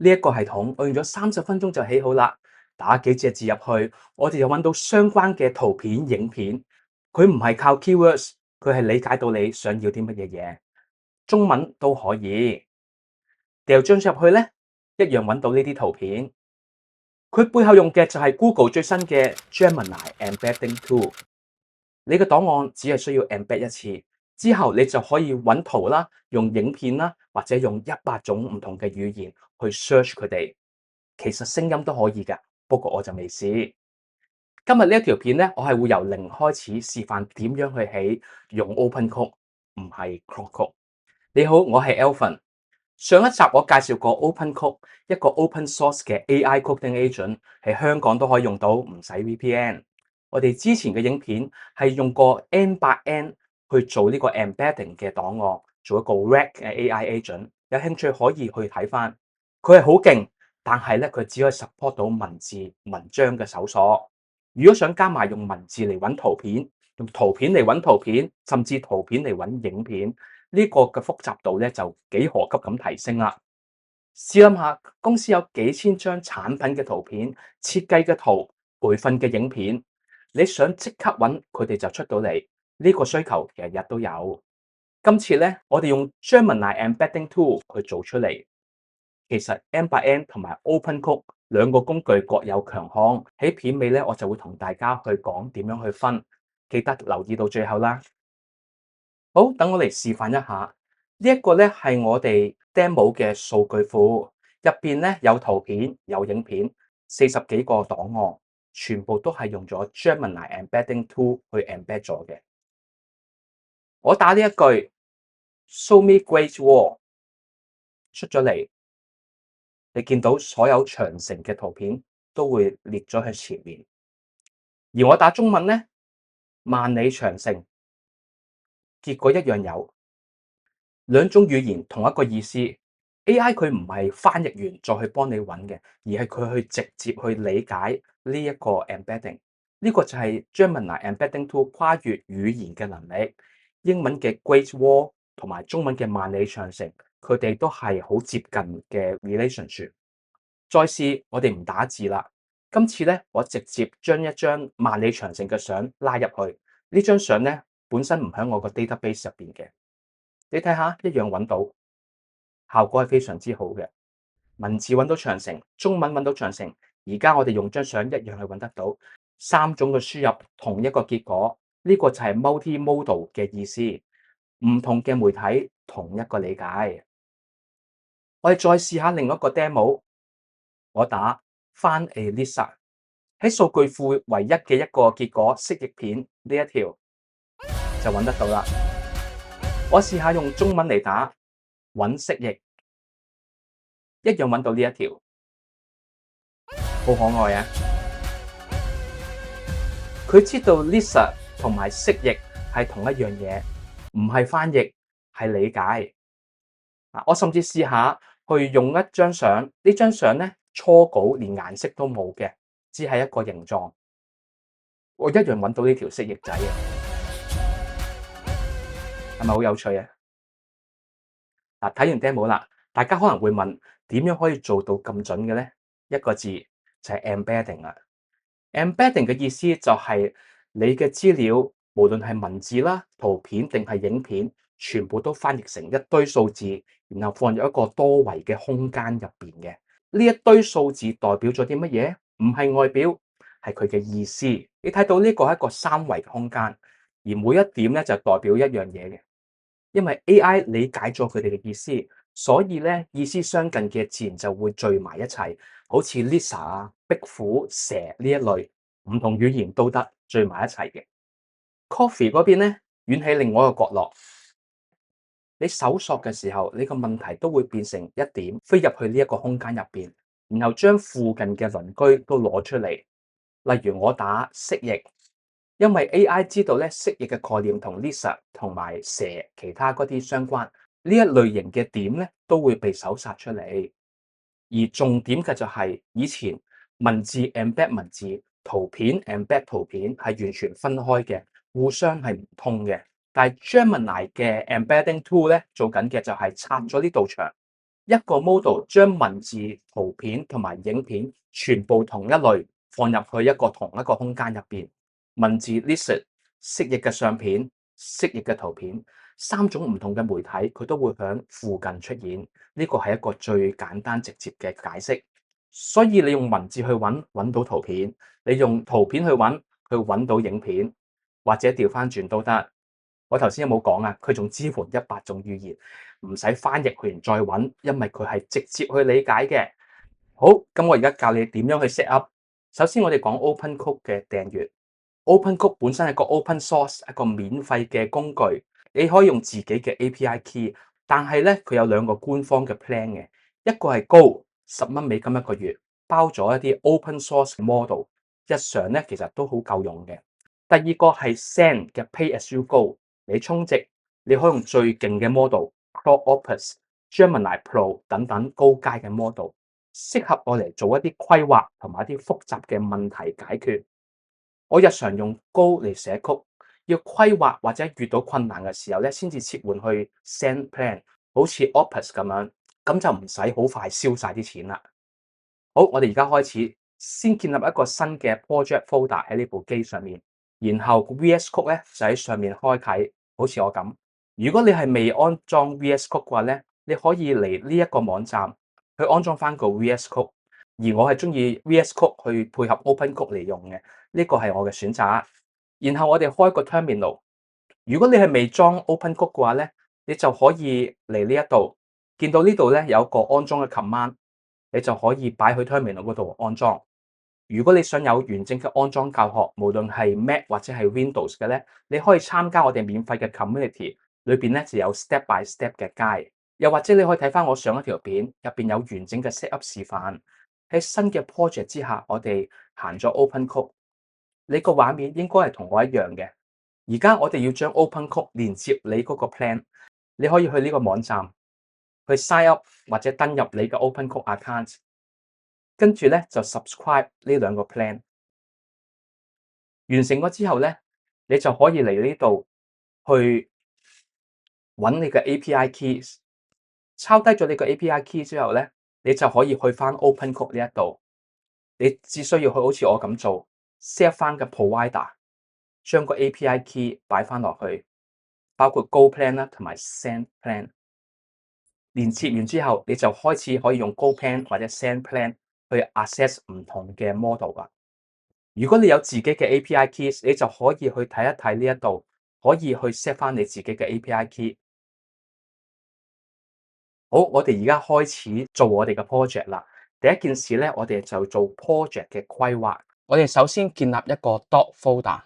呢一個系統我用咗30分鐘就起好啦。打幾隻字入去，我哋就揾到相關嘅圖片、影片。佢唔係靠 keywords，佢係理解到你想要啲乜嘢嘢。中文都可以。掉進入去咧，一樣揾到呢啲圖片。佢背後用嘅就係 Google 最新嘅 Gemini Embedding Tool。你嘅檔案只係需要 embed 一次，之後你就可以揾圖啦，用影片啦，或者用100種唔同嘅語言去 search 佢哋。其實聲音都可以㗎，不過我就未試。今日呢一條片咧，我係會由零開始示範點樣去起用 OpenCode，唔係 Claude Code。你好，我係 Alvin。上一集我介紹過 OpenCode，一個 open source 嘅 AI coding agent，喺香港都可以用到，唔使 VPN。我哋之前嘅影片係用過 N8N 去做呢個 embedding 嘅檔案，做一個 RAG 嘅 AI agent。有興趣可以去睇翻，佢係好勁，但係咧佢只可以 support 到文字文章嘅搜索。如果想加埋用文字嚟揾圖片，用圖片嚟揾圖片，甚至圖片嚟揾影片，呢個嘅複雜度咧就幾何級咁提升啦。試諗下，公司有幾千張產品嘅圖片、設計嘅圖、培訓嘅影片，你想即刻揾佢哋就出到嚟，呢個需求日日都有。今次咧，我哋用 Gemini Embedding Tool 去做出嚟。其實 N8N 同埋 OpenCode 兩個工具各有強項。喺片尾咧，我就會同大家去講點樣去分，記得留意到最後啦。好，等我嚟示範一下。呢一個咧係我哋 demo 嘅數據庫，入邊咧有圖片、有影片，40幾個檔案，全部都係用咗 Gemini Embedding Tool 去 embed 咗嘅。我打呢一句 Show me Great Wall 出咗嚟，你見到所有長城嘅圖片都會列咗喺前面。而我打中文咧，萬里長城，結果一樣有。兩種語言同一個意思 ，AI 佢唔係翻譯完再去幫你揾嘅，而係佢去直接去理解呢一個 embedding。呢個就係 Gemini Embedding Tool 跨越語言嘅能力。英文嘅 Great Wall 同埋中文嘅萬里長城，佢哋都係好接近嘅 relationship。再試，我哋唔打字啦。今次咧，我直接將一張萬里長城嘅相拉入去。呢張相咧本身唔喺我個 database 入邊嘅。你睇下，一樣揾到，效果係非常之好嘅。文字揾到長城，中文揾到長城，而家我哋用張相一樣去揾得到。3種嘅輸入同一個結果，呢個就係 multimodal 嘅意思。唔同嘅媒體同一個理解。我哋再試下另一個 demo， 我打翻 Lisa 喺數據庫唯一嘅一個結果蜥蜴片呢一條就揾得到啦。我試下用中文嚟打揾蜥蜴，一樣揾到呢一條，好可愛啊！佢知道 Lisa 同埋蜥蜴係同一樣嘢，唔係翻譯，係理解。我甚至試下去用一張相，呢張相咧初稿連顏色都冇嘅，只係一個形狀，我一樣揾到呢條蜥蜴仔嘅，係咪好有趣啊？嗱，睇完 demo 啦，大家可能會問點樣可以做到咁準嘅咧？一個字就係 embedding 啦。embedding 嘅意思就係你嘅資料，無論係文字啦、圖片定係影片，全部都翻譯成一堆數字，然後放入一個多維嘅空間入邊嘅。呢一堆數字代表咗啲乜嘢？唔係外表，係佢嘅意思。你睇到呢個係一個3維嘅空間，而每一點咧就代表一樣嘢嘅。因為 AI 理解咗佢哋嘅意思，所以咧意思相近嘅自然就會聚埋一齊，好似 Lisa 啊、壁虎、蛇呢一類唔同語言都得聚埋一齊嘅。Coffee 嗰邊咧遠喺另外一個角落，你搜索嘅時候，你個問題都會變成一點飛入去呢一個空間入邊，然後將附近嘅鄰居都攞出嚟。例如我打蜥蜴。因為 AI 知道咧蜥蜴嘅概念同 Lisa 同埋蛇其他嗰啲相關，呢一類型嘅點咧都會被搜殺出嚟。而重點嘅就係以前文字 embed 文字，圖片 embed 圖片係完全分開嘅，互相係唔通嘅。但係 Gemini 嘅 embedding tool 咧做緊嘅就係拆咗呢道牆，一個 model 將文字、圖片同埋影片全部同一類放入去同一個空間入邊。文字 list、蜥蜴嘅相片、蜥蜴嘅圖片，3種唔同嘅媒體佢都會喺附近出現。呢個係一個最簡單直接嘅解釋。所以你用文字去揾到圖片，你用圖片去揾到影片，或者調翻轉都得。我頭先有冇講啊？佢仲支援100種語言，唔使翻譯完再揾，因為佢係直接去理解嘅。好，咁我而家教你點樣去 set up。首先我哋講 OpenCook 嘅訂閱。OpenCook 本身係個 open source 一個免費嘅工具，你可以用自己嘅 API key，但係咧佢有2個官方嘅 plan 嘅，一個係高$10一個月，包咗一啲 open source 嘅 model，日常咧其實都好夠用嘅。第二個係 Sand 嘅 Pay as you go，你充值你可以用最勁嘅 model，Claude Opus、Gemini Pro 等等高階嘅 model，適合我嚟做一啲規劃同埋一啲複雜嘅問題解決。我日常用 Go 嚟寫曲，要規劃或者遇到困難嘅時候咧，先至切換去 Sand Plan，好似 Opus 咁樣，咁就唔使好快燒晒啲錢啦。好，我哋而家開始，先建立一個新嘅 project folder 喺呢部機上面，然後 VS Code 咧就喺上面開啟，好似我咁。如果你係未安裝 VS Code 嘅話咧，你可以嚟呢一個網站去安裝翻個 VS Code。而我係中意 VS Code 去配合 OpenCook 嚟用嘅，呢個係我嘅選擇。然後我哋開個 terminal。如果你係未裝 OpenCook 嘅話咧，你就可以嚟呢一度，見到呢度咧有個安裝嘅 command，你就可以擺去 terminal 嗰度安裝。如果你想有完整嘅安裝教學，無論係 Mac 或者係 Windows 嘅咧，你可以參加我哋免費嘅 community，裏邊咧就有 step by step 嘅 guide，又或者你可以睇翻我上一條片，入邊有完整嘅 set up 示範。喺新嘅 project 之下，我哋行咗 OpenCook，你個畫面應該係同我一樣嘅。而家我哋要將 OpenCook 連接你嗰個 plan，你可以去呢個網站去 sign up 或者登入你嘅 OpenCook account， 跟住咧就 subscribe 呢2個 plan。完成咗之後咧，你就可以嚟呢度去揾你嘅 API keys， 抄低咗你個 API key 之後咧，你就可以去翻 OpenCook 呢一度。你只需要去好似我咁做 ，set 翻個 provider， 將個 API key 擺翻落去，包括 Go Plan 啦同埋 Sand Plan。連接完之後，你就開始可以用 Go Plan 或者 Sand Plan 去 access 唔同嘅 model 啦。如果你有自己嘅 API keys， 你就可以去睇一睇呢一度，可以去 set 翻你自己嘅 API key。好，我哋而家開始做我哋嘅 project 啦。第一件事咧，我哋就做 project 嘅規劃。我哋首先建立一個 doc folder，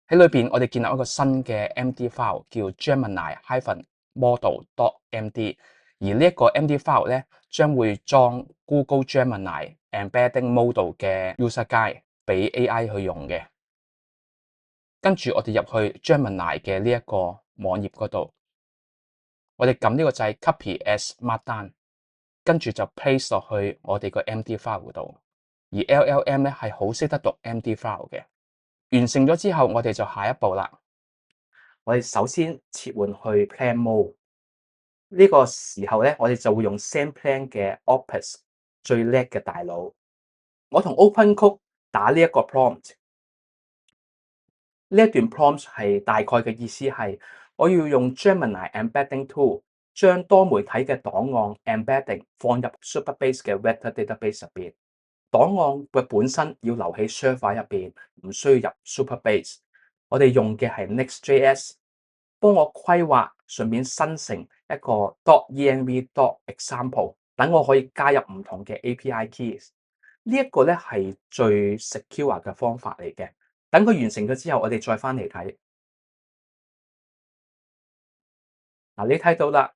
喺裏邊我哋建立一個新嘅 MD file， 叫 Gemini-model.md。而呢一個 MD file 咧，將會裝 Google Gemini Embedding Model 嘅 user guide 俾 AI 去用嘅。跟住我哋入去 Gemini 嘅呢一個網頁嗰度，我哋撳呢個掣 Copy as Markdown， 跟住就 paste 落去我哋個 MD file 度。而 LLM 咧係好識得讀 MD file 嘅。完成咗之後，我哋就下一步啦。我哋首先切換去 Plan Mode。呢個時候咧，我哋就會用 Sand Plan 嘅 Opus 最叻嘅大佬。我同 OpenCook 打呢一個 prompt。呢一段 prompt 係大概嘅意思係，我要用 Gemini Embedding Tool 將多媒體嘅檔案 embedding 放入 Supabase 嘅 vector database 入邊。檔案嘅本身要留喺 server 入邊，唔需要入 Supabase。我哋用嘅係 Next.js， 幫我規劃，順便生成一個 .env.example， 等我可以加入唔同嘅 API keys。呢一個咧係最 secure 嘅方法嚟嘅。等佢完成咗之後，我哋再翻嚟睇。嗱，你睇到啦，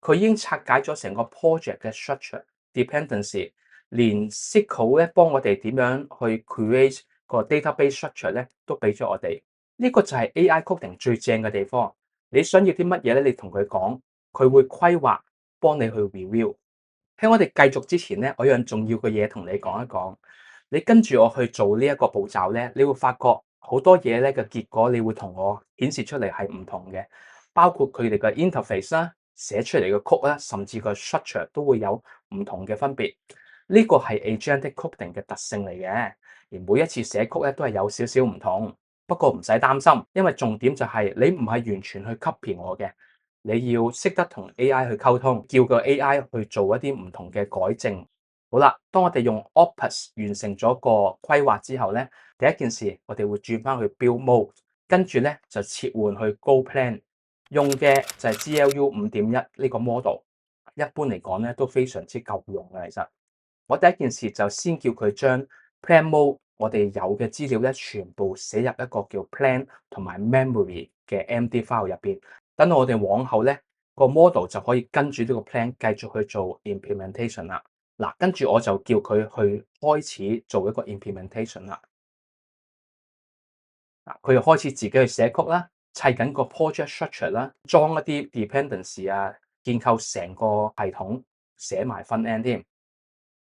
佢已經拆解咗成個 project 嘅 structure、dependency， 連 SQL 咧幫我哋點樣去 create 個 database structure 咧，都俾咗我哋。呢個就係 AI coding 最正嘅地方。你想要啲乜嘢咧？你同佢講，佢會規劃，幫你去 review。喺我哋繼續之前咧，我有樣重要嘅嘢同你講一講。你跟住我去做呢一個步驟咧，你會發覺好多嘢咧嘅結果，你會同我顯示出嚟係唔同嘅，包括佢哋嘅 interface 啦、寫出嚟嘅曲咧，甚至個 structure 都會有唔同嘅分別。呢個係 agentic coding 嘅特性嚟嘅，而每一次寫曲咧都係有少少唔同。不過唔使擔心，因為重點就係你唔係完全去 copy 我嘅，你要識得同 AI 去溝通，叫個 AI 去做一啲唔同嘅改正。好啦，當我哋用 Opus 完成咗個規劃之後咧，第一件事我哋會轉翻去 Build Mode，跟住咧就切換去 Go Plan，用嘅就係 GLU 5.1呢個 model。一般嚟講咧都非常之夠用嘅。其實我第一件事就先叫佢將 Plan Mode 我哋有嘅資料咧全部寫入一個叫 Plan 同埋 Memory 嘅 MD file 入邊，等我哋往後咧個 model 就可以跟住呢個 plan 繼續去做 implementation 啦。嗱，跟住我就叫佢去開始做一個 implementation 啦。嗱，佢又開始自己去寫曲啦，砌緊個 project structure 啦，裝一啲 dependency 啊，建構成個系統，寫埋 front end 添。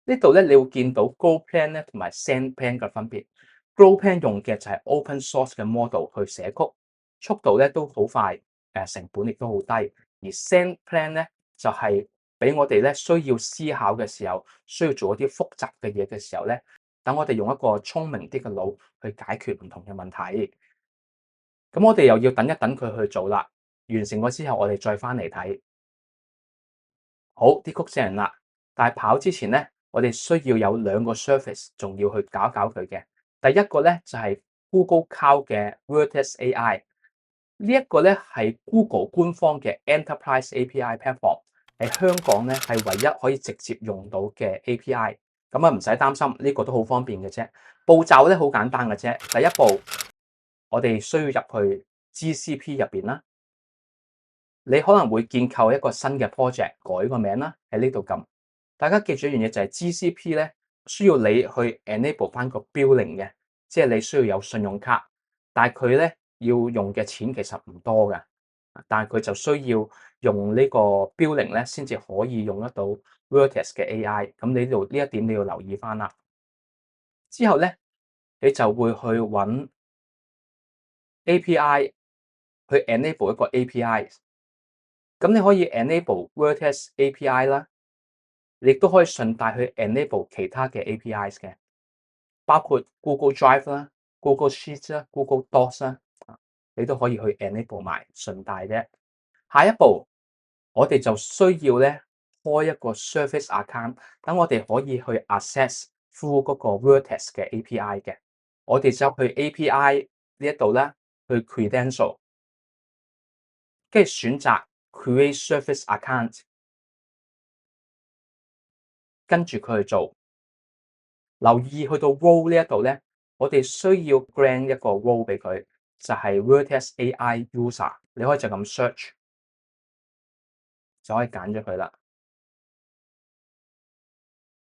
呢度咧，你會見到 Go Plan 咧同埋 Sand Plan 嘅分別。Go Plan 用嘅就係 open source 嘅 model 去寫曲，速度咧都好快，成本亦都好低。而 Sand Plan 咧就係俾我哋咧需要思考嘅時候，需要做一啲複雜嘅嘢嘅時候咧，等我哋用一個聰明啲嘅腦去解決唔同嘅問題。咁我哋又要等一等佢去做啦。完成咗之後，我哋再翻嚟睇。好，啲曲寫完啦，但係跑之前咧，我哋需要有兩個 service 仲要去搞搞佢嘅。第一個咧就係 Google Cloud 嘅 Vertex AI，呢一個咧係 Google 官方嘅 Enterprise API platform，喺香港咧係唯一可以直接用到嘅 API。咁啊唔使擔心，呢個都好方便嘅啫。步驟咧好簡單嘅啫。第一步，我哋需要入去 GCP 入邊啦。你可能會建構一個新嘅 project，改個名啦，喺呢度撳。大家記住一樣嘢就係 GCP 咧，需要你去 enable 翻個 billing 嘅，即係你需要有信用卡，但係佢咧要用嘅錢其實唔多嘅，但係佢就需要用呢個 billing 咧先至可以用得到 Vertex 嘅 AI。咁你呢度呢一點你要留意翻啦。之後咧，你就會去揾 API 去 enable 一個 API。咁你可以 enable Vertex API 啦，你亦都可以順帶去 enable 其他嘅 APIs 嘅，包括 Google Drive 啦、Google Sheets 啦、Google Docs 啦，你都可以去 enable 埋，順帶啫。下一步，我哋就需要咧開一個 Service Account，等我哋可以去 access through 嗰個 Vertex 嘅 API 嘅。我哋就去 API 呢一度啦，去 Credential，跟住選擇 Create Service Account，跟住佢去做。留意去到 role 呢一度咧，我哋需要 grant 一個 role 俾佢，就係 Vertex AI User。你可以就咁 search，就可以揀咗佢啦。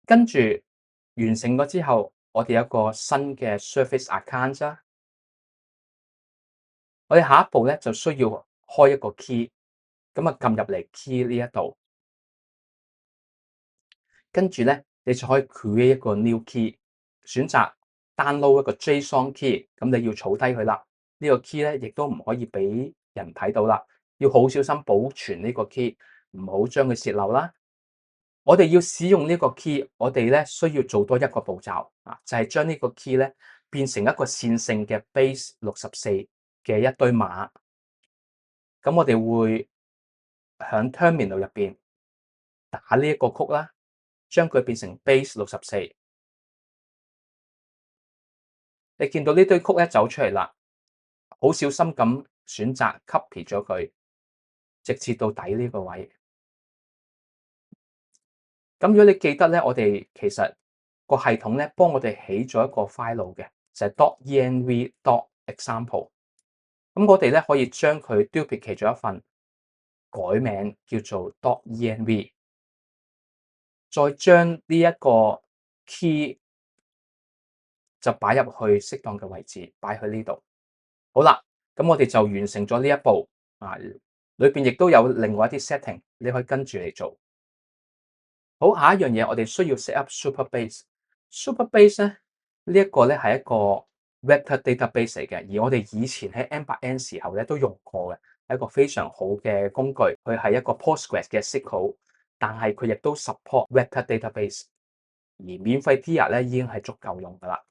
跟住完成咗之後，我哋有一個新嘅 Service Account 啦。我哋下一步咧就需要開一個 key，咁啊撳入嚟 key 呢一度，跟住咧你就可以 create 一個 new key，選擇 download 一個 JSON key，咁你要儲低佢啦。呢個 key 咧亦都唔可以俾人睇到啦，要好小心保存呢個 key，唔好將佢洩漏啦。我哋要使用呢個 key，我哋咧需要做多一個步驟啊，就係將呢個 key 咧變成一個線性嘅 base 64嘅一堆碼。咁我哋會響 terminal 入邊打呢一個曲啦，將佢變成 base 64。你見到呢堆曲咧走出嚟啦，好小心咁選擇 copy 咗佢，直至到底呢個位。咁如果你記得咧，我哋其實個系統咧幫我哋起咗一個 file 嘅，就係 .env.example。咁我哋咧可以將佢 duplicate 咗一份，改名叫做 .env， 再將呢一個 key 就擺入去適當嘅位置，擺去呢度。好啦，咁我哋就完成咗呢一步啊。裏邊亦都有另外一啲 setting， 你可以跟住嚟做。好，下一樣嘢我哋需要 set up Supabase。Supabase 咧呢一個咧係一個 vector database 嚟嘅，而我哋以前喺 M8N 時候咧都用過嘅，係一個非常好嘅工具。佢係一個 Postgres 嘅 SQL，但係佢亦都 support vector database，而免費 tier 咧已經係足夠用噶啦。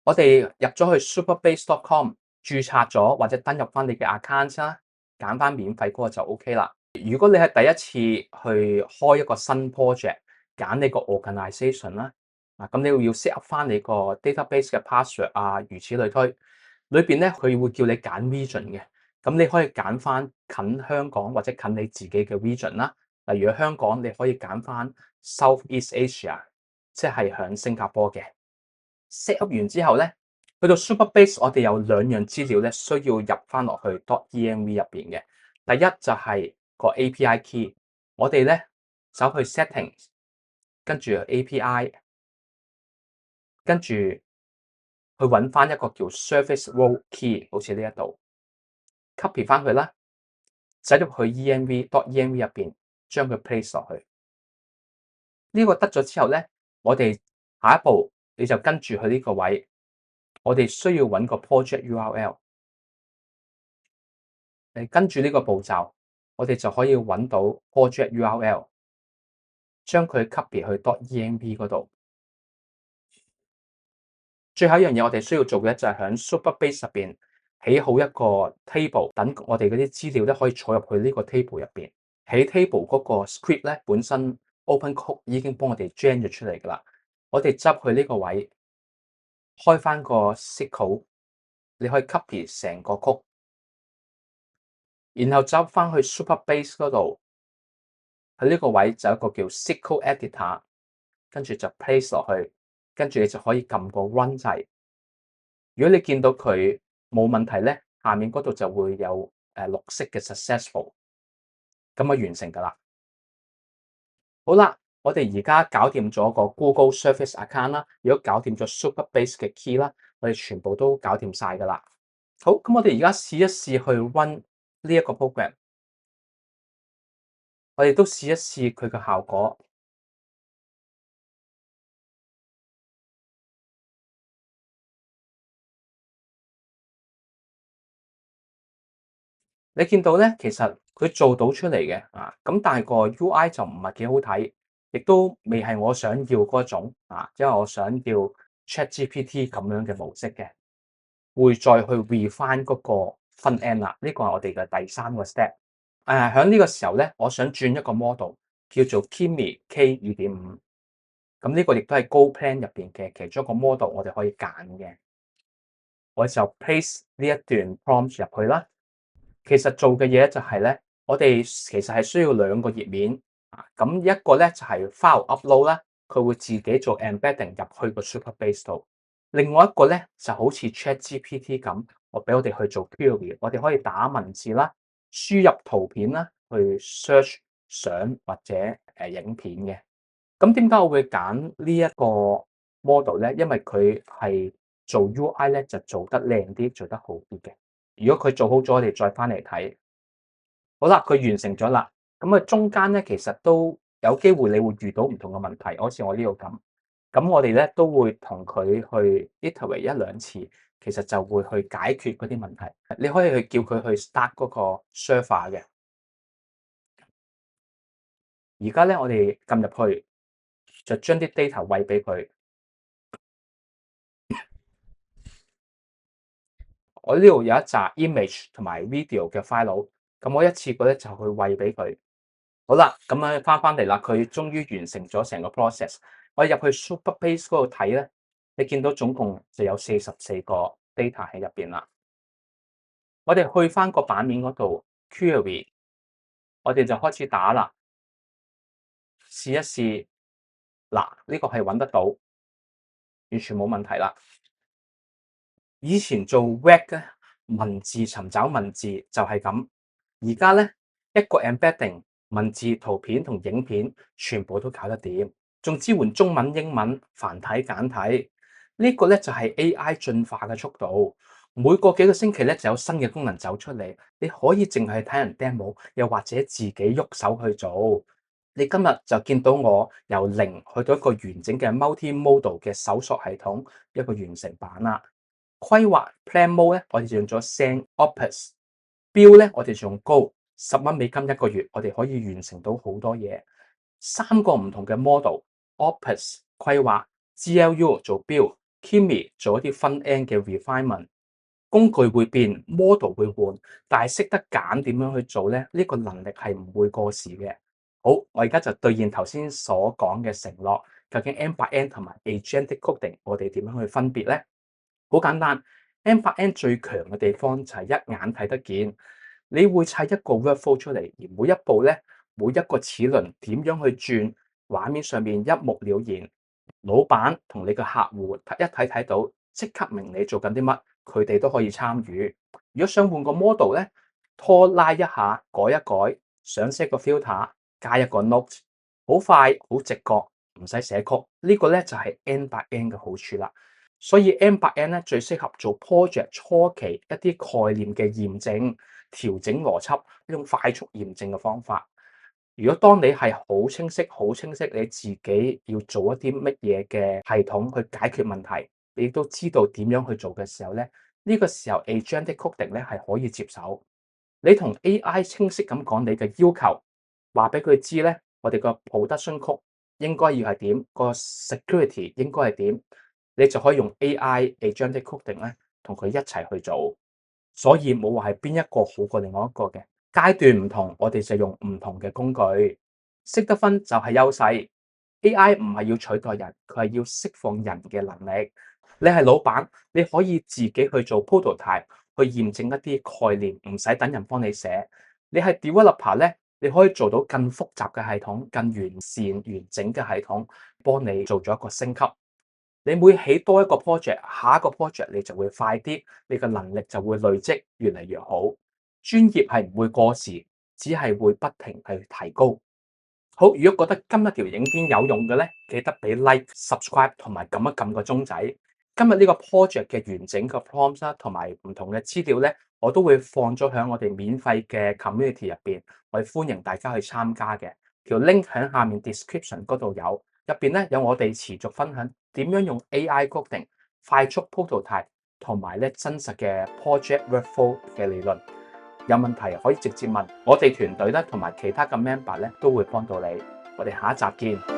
我哋入咗去 Supabase.com 註冊咗或者登入翻你嘅 account 啦，揀翻免費嗰個就 OK 啦。如果你係第一次去開一個新 project，揀你個 organization 啦，咁你要 set up 翻你個 database 嘅 password 啊，如此類推。裏邊咧佢會叫你揀 region 嘅，咁你可以揀翻近香港或者近你自己嘅 region 啦。例如香港，你可以揀翻 South East Asia，即係響新加坡嘅。set up 完之後咧，去到 Supabase，我哋有兩樣資料咧需要入翻落去 .env 入邊嘅。第一就係個 API key，我哋咧走去 settings，跟住 API，跟住去揾翻一個叫 service role key， 好似呢一度 copy 翻佢啦，走入去 env.env 入邊，將佢 place 落去。呢個得咗之後咧，我哋下一步你就跟住去呢個位，我哋需要揾個 project URL。跟住呢個步驟，我哋就可以揾到 project URL， 將佢 copy 去 .env 嗰度。最後一樣嘢，我哋需要做嘅就係喺 Supabase 入邊起好一個 table，等我哋嗰啲資料咧可以坐入去呢個 table 入邊。起 table 嗰個 script 咧本身 OpenCode 已經幫我哋 gen 咗出嚟㗎啦。我哋執去呢個位，開翻個 SQL， 你可以 copy 成個曲，然後執翻去 Supabase 嗰度，喺呢個位就有一個叫 SQL Editor， 跟住就 place 落去，跟住你就可以撳個 run 掣。如果你見到佢冇問題咧，下面嗰度就會有綠色嘅 successful， 咁啊完成㗎啦。好啦，我哋而家搞掂咗個 Google Service Account 啦，如果搞掂咗 Supabase 嘅 key 啦，我哋全部都搞掂晒㗎啦。好，咁我哋而家試一試去 run 呢一個 program， 我哋都試一試佢嘅效果。你見到咧，其實佢做到出嚟嘅咁但係個 UI 就唔係幾好睇，亦都未係我想要嗰種因為我想要 ChatGPT 咁樣嘅模式嘅，會再去 refine 嗰個 front end 啦。呢個係我哋嘅第三個 step。喺呢個時候咧，我想轉一個 model 叫做 Kimi K2.5。咁呢個亦都係 GoPlan 入邊嘅其中一個 model，我哋可以揀嘅。我就 paste 呢一段 prompt 入去啦。其實做嘅嘢就係咧，我哋其實係需要兩個頁面咁一個咧就係 file upload 啦，佢會自己做 embedding 入去個 Supabase 度。另外一個咧就好似 ChatGPT 咁，我俾我哋去做 query， 我哋可以打文字啦，輸入圖片啦，去 search 相或者影片嘅。咁點解我會揀呢一個 model 咧？因為佢係做 UI 咧就做得靚啲，做得好啲嘅。如果佢做好咗，我哋再翻嚟睇。好啦，佢完成咗啦。咁中間咧其實都有機會你會遇到唔同嘅問題，好似我呢度咁。咁我哋咧都會同佢去 iterate 一兩次，其實就會去解決嗰啲問題。你可以去叫佢去 start 嗰個 server 嘅。而家咧我哋撳入去，就將啲 data 餵俾佢。我呢度有一紮 image 同埋 video 嘅 file， 咁我一次過咧就去餵俾佢。好啦，咁樣翻嚟啦，佢終於完成咗成個 process。我入去 Supabase 嗰度睇咧，你見到總共就有44個 data 喺入邊啦。我哋去翻個版面嗰度 query， 我哋就開始打啦，試一試。嗱，呢個係揾得到，完全冇問題啦。以前做 web 咧，文字尋找文字就係咁，而家咧一個 embedding 文字、圖片同影片全部都搞得掂，仲支援中文、英文、繁體、簡體。呢個咧就係 AI 進化嘅速度。每個幾個星期咧就有新嘅功能走出嚟，你可以淨係睇人 demo，又或者自己喐手去做。你今日就見到我由零去到一個完整嘅 multi-modal 嘅搜索系統，一個完成版啦。規劃 plan mode 咧，我哋就用咗 Zen Opus。標咧，我哋就用 Go。$10一個月，我哋可以完成到好多嘢。3個唔同嘅 model，Opus 規劃，GLU 做 build，Kimi 做一啲 front end 嘅 refinement。工具會變，model 會換，但係識得揀點樣去做咧，呢個能力係唔會過時嘅。好，我而家就兌現頭先所講嘅承諾。究竟 N8N 同埋 Agentic Coding 我哋點樣去分別咧？好簡單，N8N 最強嘅地方就係一眼睇得見。你會砌一個 workflow 出嚟，而每一步咧，每一個齒輪點樣去轉，畫面上面一目了然。老闆同你嘅客戶一睇到，即刻明你做緊啲乜，佢哋都可以參與。如果想換個 model 咧，拖拉一下，改一改，想 set 個 filter，加一個 note， 好快好直覺，唔使寫曲。呢個咧就係 N8N 嘅好處啦。所以 N8N 咧最適合做 project 初期一啲概念嘅驗證、調整邏輯，一種快速驗證嘅方法。如果當你係好清晰你自己要做一啲乜嘢嘅系統去解決問題，你亦都知道點樣去做嘅時候咧，呢個時候 Agentic Coding 咧係可以接受。你同 AI 清晰咁講你嘅要求，話俾佢知咧，我哋個 production code 應該要係點，個 security 應該係點，你就可以用 AI Agentic Coding 咧同佢一齊去做。所以冇話係邊一個好過另外一個嘅。階段唔同，我哋就用唔同嘅工具，識得分就係優勢。AI 唔係要取代人，佢係要釋放人嘅能力。你係老闆，你可以自己去做 prototype，去驗證一啲概念，唔使等人幫你寫。你係 developer 咧，你可以做到更複雜嘅系統、更完善完整嘅系統，幫你做咗一個升級。你每起多一個 project，下一個 project 你就會快啲，你嘅能力就會累積越嚟越好。專業係唔會過時，只係會不停去提高。好，如果覺得今日條影片有用嘅咧，記得俾 like、subscribe 同埋撳一撳個鐘仔。今日呢個 project 嘅完整個 prompt 啦，同埋唔同嘅資料咧，我都會放咗喺我哋免費嘅 community 入邊，我哋歡迎大家去參加嘅。條 link 喺下面 description 嗰度有，入邊咧有我哋持續分享點樣用 AI coding 快速 prototype 同埋咧真實嘅 project workflow 嘅理論。有問題可以直接問，我哋團隊咧同埋其他嘅 member 咧都會幫到你。我哋下一集見。